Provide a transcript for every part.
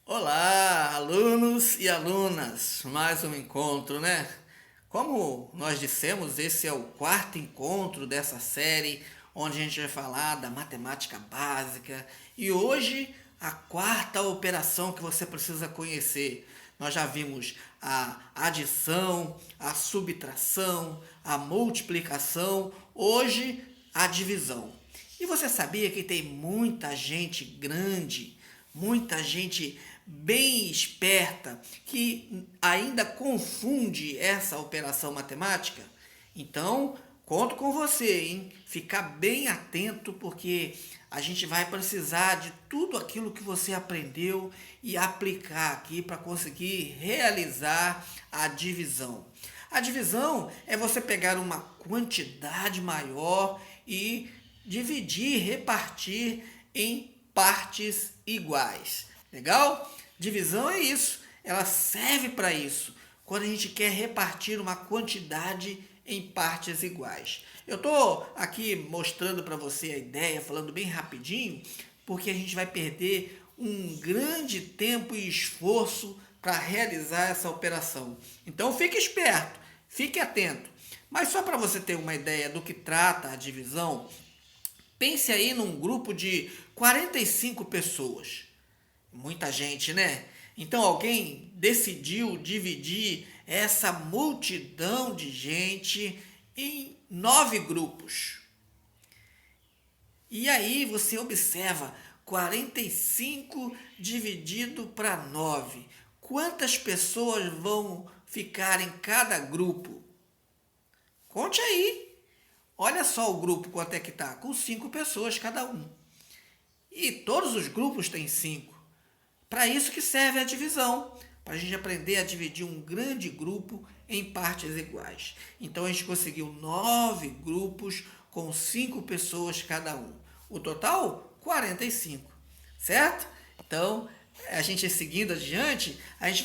Olá, alunos e alunas, mais um encontro, né? Como nós dissemos, esse é o quarto encontro dessa série, onde a gente vai falar da matemática básica e hoje a quarta operação que você precisa conhecer. Nós já vimos a adição, a subtração, a multiplicação, hoje a divisão. E você sabia que tem muita gente grande, muita gente bem esperta que ainda confunde essa operação matemática? Então, conto com você, hein? Ficar bem atento porque a gente vai precisar de tudo aquilo que você aprendeu e aplicar aqui para conseguir realizar a divisão. A divisão é você pegar uma quantidade maior e dividir, repartir em partes iguais. Legal? Divisão é isso, ela serve para isso, quando a gente quer repartir uma quantidade em partes iguais. Eu estou aqui mostrando para você a ideia, falando bem rapidinho, porque a gente vai perder um grande tempo e esforço para realizar essa operação. Então fique esperto, fique atento. Mas só para você ter uma ideia do que trata a divisão, pense aí num grupo de 45 pessoas. Muita gente, né? Então alguém decidiu dividir essa multidão de gente em 9 grupos. E aí você observa 45 dividido para 9. Quantas pessoas vão ficar em cada grupo? Conte aí. Olha só o grupo quanto é que está, com 5 pessoas cada um. E todos os grupos têm 5. Para isso que serve a divisão, para a gente aprender a dividir um grande grupo em partes iguais. Então a gente conseguiu 9 grupos com 5 pessoas cada um. O total, 45, certo? Então, a gente seguindo adiante, a gente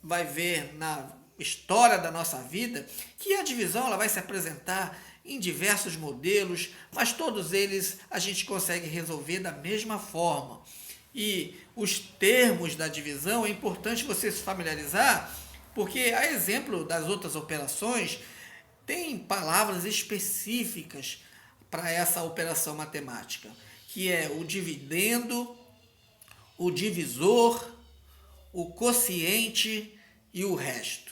vai ver na história da nossa vida que a divisão ela vai se apresentar em diversos modelos, mas todos eles a gente consegue resolver da mesma forma. E os termos da divisão é importante você se familiarizar, porque a exemplo das outras operações, tem palavras específicas para essa operação matemática, que é o dividendo, o divisor, o quociente e o resto.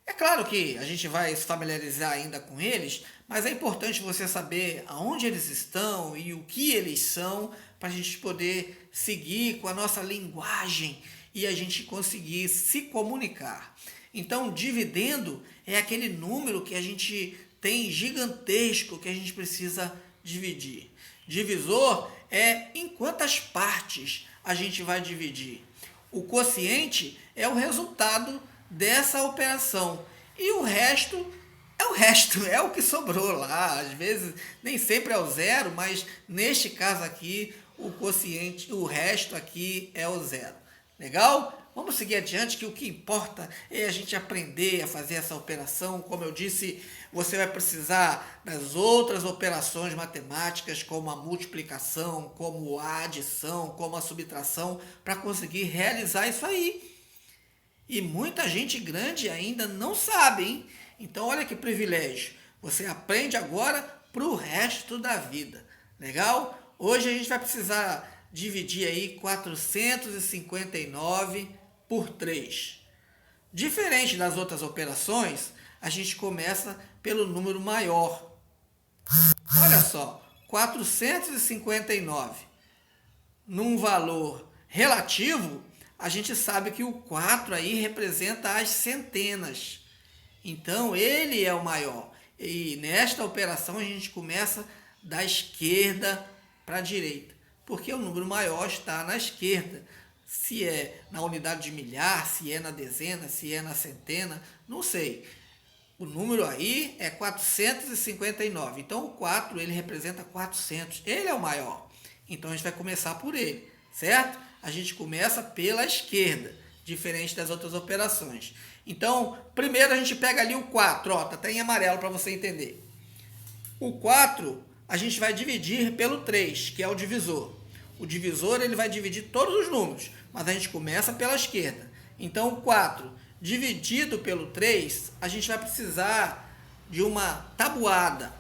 É claro que a gente vai se familiarizar ainda com eles, mas é importante você saber aonde eles estão e o que eles são para a gente poder seguir com a nossa linguagem e a gente conseguir se comunicar. Então, dividendo é aquele número que a gente tem gigantesco que a gente precisa dividir. Divisor é em quantas partes a gente vai dividir. O quociente é o resultado dessa operação. E o resto, é o que sobrou lá. Às vezes nem sempre é o zero, mas neste caso aqui, o quociente, o resto aqui é o zero. Legal? Vamos seguir adiante, que o que importa é a gente aprender a fazer essa operação. Como eu disse, você vai precisar das outras operações matemáticas, como a multiplicação, como a adição, como a subtração, para conseguir realizar isso aí. E muita gente grande ainda não sabe, hein? Então olha que privilégio. Você aprende agora para o resto da vida. Legal? Hoje a gente vai precisar dividir aí 459 por 3. Diferente das outras operações, a gente começa pelo número maior. Olha só, 459 num valor relativo, a gente sabe que o 4 aí representa as centenas. Então, ele é o maior. E nesta operação, a gente começa da esquerda para a direita, porque o número maior está na esquerda. Se é na unidade de milhar, se é na dezena, se é na centena, não sei. O número aí é 459. Então, o 4 ele representa 400. Ele é o maior. Então, a gente vai começar por ele, certo? A gente começa pela esquerda, diferente das outras operações. Então, primeiro a gente pega ali o 4, ó, tá até em amarelo para você entender. O 4 a gente vai dividir pelo 3, que é o divisor. O divisor ele vai dividir todos os números, mas a gente começa pela esquerda. Então, 4 dividido pelo 3, a gente vai precisar de uma tabuada,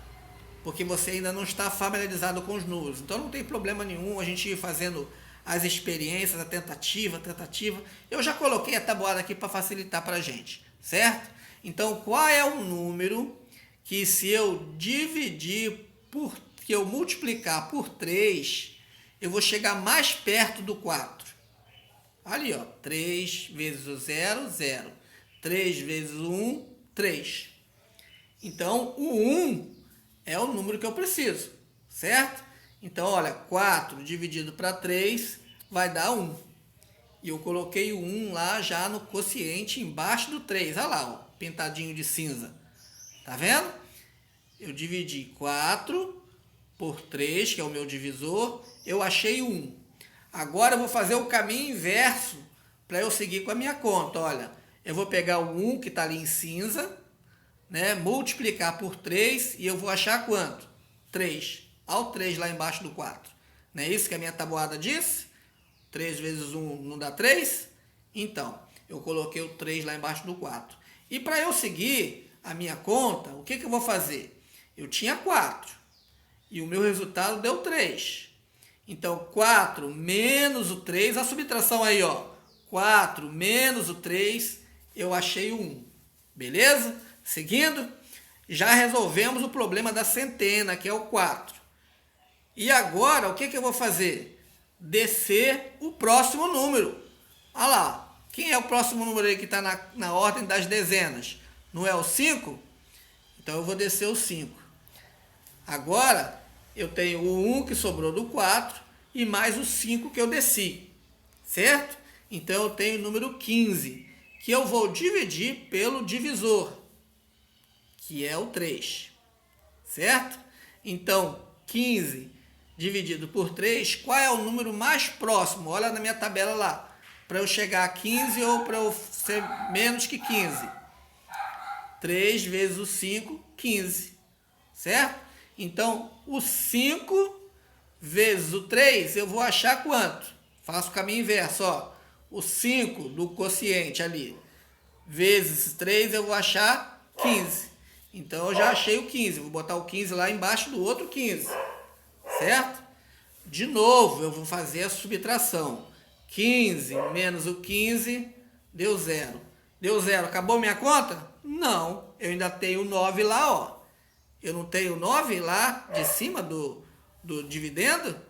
porque você ainda não está familiarizado com os números. Então, não tem problema nenhum a gente ir fazendo as experiências, a tentativa. Eu já coloquei a tabuada aqui para facilitar para a gente, certo? Então, qual é o número que se eu que eu multiplicar por 3, eu vou chegar mais perto do 4? Ali, ó, 3 vezes o 0, 0. 3 vezes o 1, 3. Então, o 1 é o número que eu preciso, certo? Então, olha, 4 dividido para 3 vai dar 1. E eu coloquei o 1 lá já no quociente embaixo do 3. Olha lá, ó, pintadinho de cinza. Tá vendo? Eu dividi 4 por 3, que é o meu divisor. Eu achei o 1. Agora eu vou fazer o caminho inverso para eu seguir com a minha conta. Olha, eu vou pegar o 1 que está ali em cinza, né, multiplicar por 3 e eu vou achar quanto? 3. Olha o 3 lá embaixo do 4. Não é isso que a minha tabuada disse? 3 vezes 1 não dá 3? Então, eu coloquei o 3 lá embaixo do 4. E para eu seguir a minha conta, o que eu vou fazer? Eu tinha 4 e o meu resultado deu 3. Então, 4 menos o 3, a subtração aí, ó. 4 menos o 3, eu achei o 1. Beleza? Seguindo, já resolvemos o problema da centena, que é o 4. E agora, o que eu vou fazer? Descer o próximo número. Olha lá, quem é o próximo número aí que está na ordem das dezenas? Não é o 5? Então, eu vou descer o 5. Agora, eu tenho o 1 que sobrou do 4 e mais o 5 que eu desci, certo? Então, eu tenho o número 15, que eu vou dividir pelo divisor, que é o 3, certo? Então, 15 dividido por 3, qual é o número mais próximo? Olha na minha tabela lá, para eu chegar a 15 ou para eu ser menos que 15. 3 vezes o 5, 15, certo? Então, o 5 vezes o 3, eu vou achar quanto? Faço o caminho inverso, ó. O 5 do quociente ali, vezes 3, eu vou achar 15. Então, eu já achei o 15. Vou botar o 15 lá embaixo do outro 15, certo? De novo, eu vou fazer a subtração. 15 menos o 15, deu 0. Deu 0, acabou minha conta? Não, eu ainda tenho 9 lá, ó. Eu não tenho 9 lá de cima do dividendo?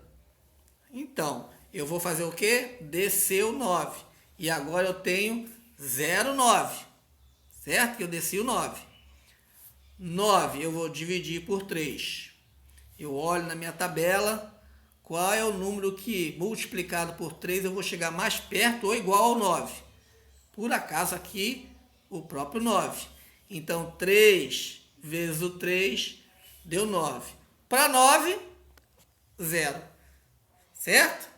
Então, eu vou fazer o quê? Descer o 9. E agora eu tenho 0,9. Certo? Que eu desci o 9. 9 eu vou dividir por 3. Eu olho na minha tabela, qual é o número que, multiplicado por 3, eu vou chegar mais perto ou igual ao 9. Por acaso aqui, o próprio 9. Então, 3 vezes o 3 deu 9. Para 9, 0. Certo?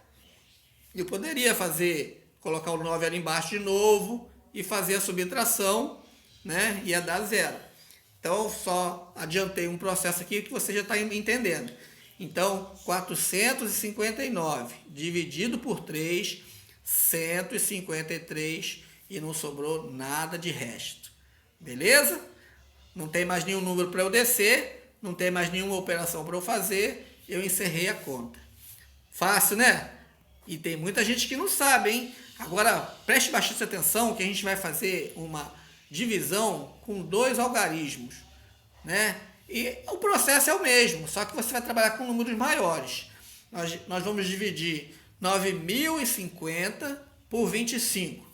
Eu poderia colocar o 9 ali embaixo de novo e fazer a subtração, né? Ia dar 0. Então, só adiantei um processo aqui que você já está entendendo. Então, 459 dividido por 3, 153 e não sobrou nada de resto. Beleza? Não tem mais nenhum número para eu descer, não tem mais nenhuma operação para eu fazer, eu encerrei a conta. Fácil, né? E tem muita gente que não sabe, hein? Agora, preste bastante atenção que a gente vai fazer uma divisão com 2 algarismos, né? E o processo é o mesmo, só que você vai trabalhar com números maiores. Nós vamos dividir 9.050 por 25.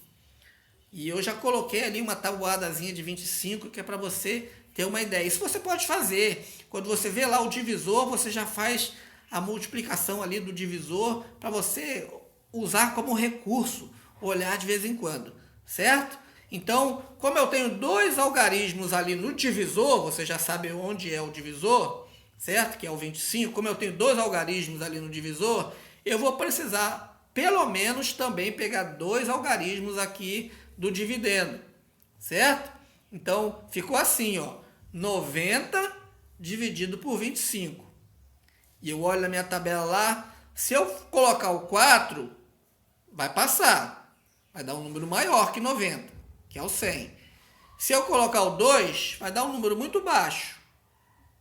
E eu já coloquei ali uma tabuadazinha de 25, que é para você ter uma ideia. Isso você pode fazer. Quando você vê lá o divisor, você já faz a multiplicação ali do divisor para você usar como recurso, olhar de vez em quando, certo? Então, como eu tenho 2 algarismos ali no divisor, você já sabe onde é o divisor, certo? Que é o 25. Como eu tenho 2 algarismos ali no divisor, eu vou precisar, pelo menos, também pegar 2 algarismos aqui do dividendo, certo? Então, ficou assim, ó, 90 dividido por 25. E eu olho na minha tabela lá, Se eu colocar o 4, vai passar. Vai dar um número maior que 90, que é o 100. Se eu colocar o 2, vai dar um número muito baixo,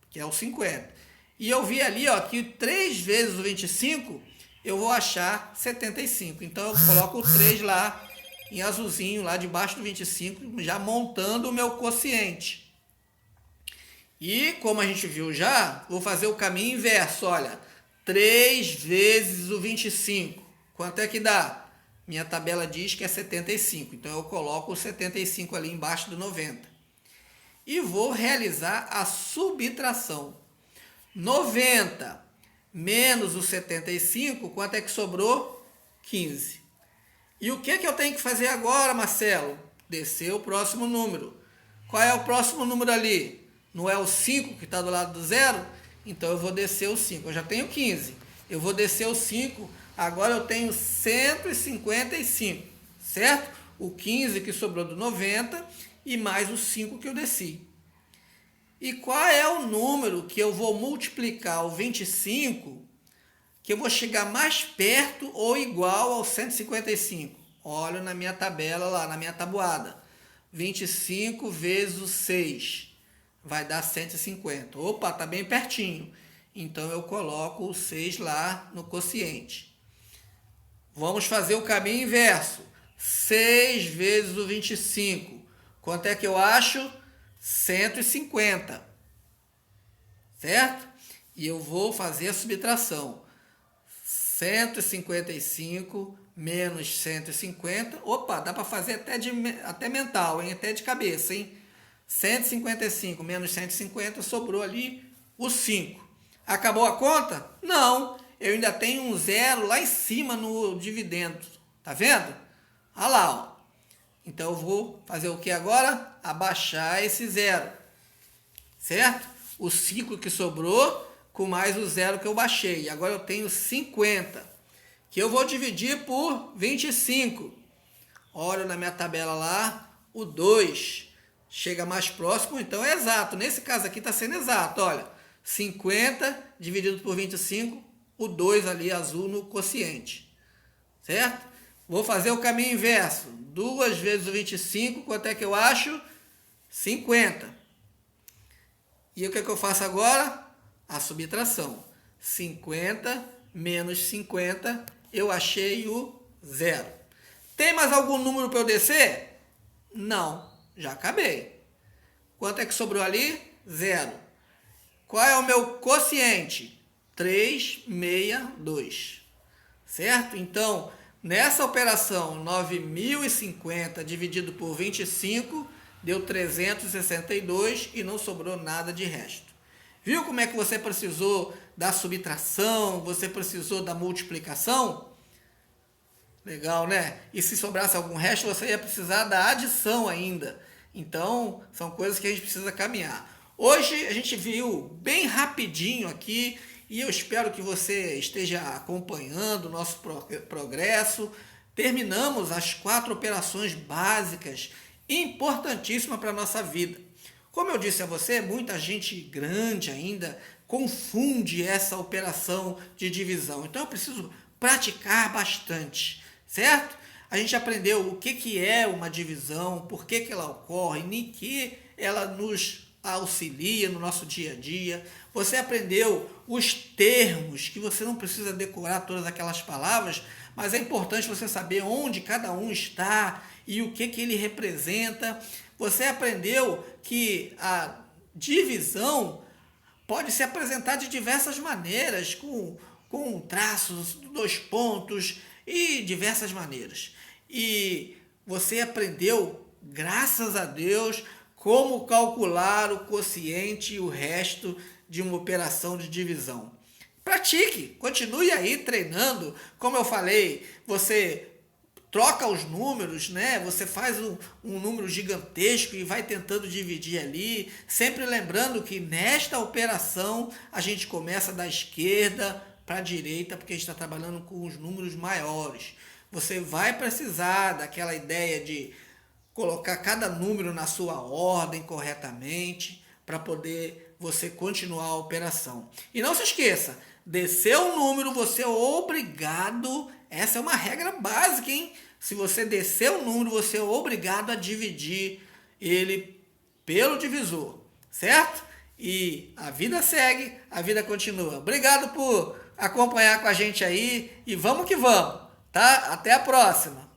que é o 50. E eu vi ali, ó, que 3 vezes o 25, eu vou achar 75. Então eu coloco o 3 lá, em azulzinho, lá debaixo do 25, já montando o meu quociente. E, como a gente viu já, vou fazer o caminho inverso, olha. 3 vezes o 25. Quanto é que dá? Minha tabela diz que é 75. Então, eu coloco o 75 ali embaixo do 90. E vou realizar a subtração. 90 menos o 75, quanto é que sobrou? 15. E o que eu tenho que fazer agora, Marcelo? Descer o próximo número. Qual é o próximo número ali? Não é o 5 que está do lado do zero? Então eu vou descer o 5. Eu já tenho 15. Eu vou descer o 5. Agora eu tenho 155. Certo? O 15 que sobrou do 90 e mais o 5 que eu desci. E qual é o número que eu vou multiplicar o 25, que eu vou chegar mais perto ou igual ao 155? Olha na minha tabela lá, na minha tabuada. 25 vezes o 6 vai dar 150. Opa, tá bem pertinho. Então eu coloco o 6 lá no quociente. Vamos fazer o caminho inverso. 6 vezes o 25. Quanto é que eu acho? 150. Certo? E eu vou fazer a subtração. 155 menos 150. Opa, dá para fazer até mental, hein? Até de cabeça, hein? 155 menos 150, sobrou ali o 5. Acabou a conta? Não. Eu ainda tenho um zero lá em cima no dividendo. Tá vendo? Olha lá, ó. Então eu vou fazer o que agora? Abaixar esse zero. Certo? O 5 que sobrou com mais o zero que eu baixei. Agora eu tenho 50, que eu vou dividir por 25. Olha na minha tabela lá, o 2 chega mais próximo, então é exato. Nesse caso aqui está sendo exato, olha. 50 dividido por 25, o 2 ali azul no quociente. Certo? Vou fazer o caminho inverso. 2 vezes o 25, quanto é que eu acho? 50. E o que eu faço agora? A subtração. 50 menos 50, eu achei o zero. Tem mais algum número para eu descer? Não, já acabei. Quanto é que sobrou ali? Zero. Qual é o meu quociente? 362. Certo? Então, nessa operação, 9.050 dividido por 25 deu 362 e não sobrou nada de resto. Viu como é que você precisou da subtração, você precisou da multiplicação? Legal, né? E se sobrasse algum resto, você ia precisar da adição ainda. Então, são coisas que a gente precisa caminhar. Hoje a gente viu bem rapidinho aqui e eu espero que você esteja acompanhando o nosso progresso. Terminamos as 4 operações básicas importantíssimas para a nossa vida. Como eu disse a você, muita gente grande ainda confunde essa operação de divisão. Então eu preciso praticar bastante, certo? A gente aprendeu o que é uma divisão, por que ela ocorre, em que ela nos auxilia no nosso dia a dia. Você aprendeu os termos, que você não precisa decorar todas aquelas palavras, mas é importante você saber onde cada um está e o que ele representa. Você aprendeu que a divisão pode se apresentar de diversas maneiras, com traços, 2 pontos e diversas maneiras. E você aprendeu, graças a Deus, como calcular o quociente e o resto de uma operação de divisão. Pratique, continue aí treinando. Como eu falei, você troca os números, né? Você faz um número gigantesco e vai tentando dividir ali, sempre lembrando que nesta operação a gente começa da esquerda para a direita, porque a gente está trabalhando com os números maiores. Você vai precisar daquela ideia de colocar cada número na sua ordem corretamente para poder você continuar a operação. E não se esqueça, Desceu o número, você é obrigado, essa é uma regra básica, hein? Se você descer o número, você é obrigado a dividir ele pelo divisor, certo? E a vida segue, a vida continua. Obrigado por acompanhar com a gente aí e vamos que vamos, tá? Até a próxima!